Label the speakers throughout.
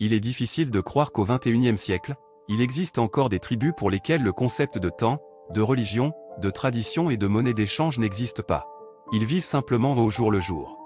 Speaker 1: il est difficile de croire qu'au XXIe siècle, il existe encore des tribus pour lesquelles le concept de temps, de religion, de tradition et de monnaie d'échange n'existe pas. Ils vivent simplement au jour le jour.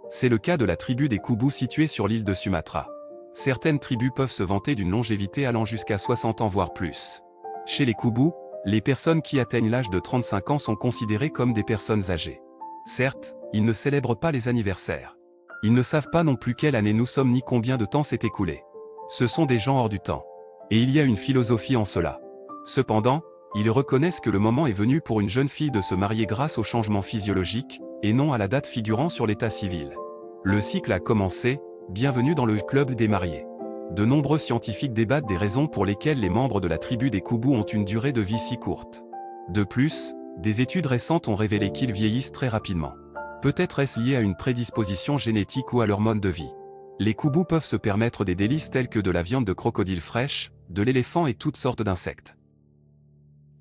Speaker 1: C'est le cas de la tribu des Koubous située sur l'île de Sumatra. Certaines tribus peuvent se vanter d'une longévité allant jusqu'à 60 ans voire plus. Chez les Koubous, les personnes qui atteignent l'âge de 35 ans sont considérées comme des personnes âgées. Certes, ils ne célèbrent pas les anniversaires. Ils ne savent pas non plus quelle année nous sommes ni combien de temps s'est écoulé. Ce sont des gens hors du temps. Et il y a une philosophie en cela. Cependant, ils reconnaissent que le moment est venu pour une jeune fille de se marier grâce au changement physiologique, et non à la date figurant sur l'état civil. Le cycle a commencé, bienvenue dans le club des mariés. De nombreux scientifiques débattent des raisons pour lesquelles les membres de la tribu des Koubous ont une durée de vie si courte. De plus, des études récentes ont révélé qu'ils vieillissent très rapidement. Peut-être est-ce lié à une prédisposition génétique ou à leur mode de vie. Les Koubous peuvent se permettre des délices tels que de la viande de crocodile fraîche, de l'éléphant et toutes sortes d'insectes.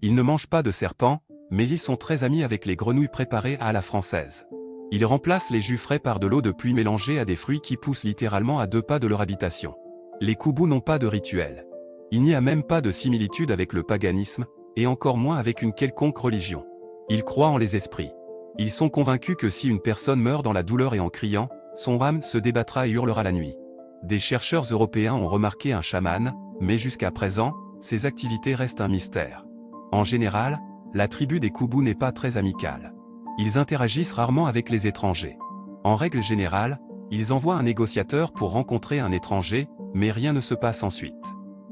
Speaker 1: Ils ne mangent pas de serpents, mais ils sont très amis avec les grenouilles préparées à la française. Ils remplacent les jus frais par de l'eau de pluie mélangée à des fruits qui poussent littéralement à 2 pas de leur habitation. Les Koubous n'ont pas de rituel. Il n'y a même pas de similitude avec le paganisme, et encore moins avec une quelconque religion. Ils croient en les esprits. Ils sont convaincus que si une personne meurt dans la douleur et en criant, son âme se débattra et hurlera la nuit. Des chercheurs européens ont remarqué un chaman, mais jusqu'à présent, ces activités restent un mystère. En général, la tribu des Koubous n'est pas très amicale. Ils interagissent rarement avec les étrangers. En règle générale, ils envoient un négociateur pour rencontrer un étranger, mais rien ne se passe ensuite.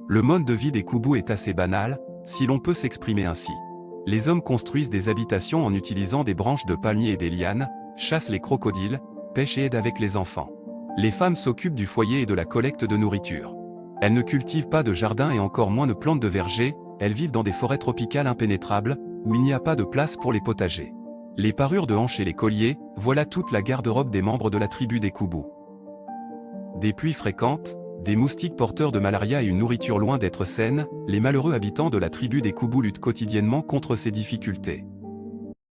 Speaker 1: Le mode de vie des Koubous est assez banal, si l'on peut s'exprimer ainsi. Les hommes construisent des habitations en utilisant des branches de palmier et des lianes, chassent les crocodiles, pêchent et aident avec les enfants. Les femmes s'occupent du foyer et de la collecte de nourriture. Elles ne cultivent pas de jardin et encore moins de plantes de verger, elles vivent dans des forêts tropicales impénétrables, où il n'y a pas de place pour les potagers. Les parures de hanches et les colliers, voilà toute la garde-robe des membres de la tribu des Koubous. Des pluies fréquentes, des moustiques porteurs de malaria et une nourriture loin d'être saine, les malheureux habitants de la tribu des Koubous luttent quotidiennement contre ces difficultés.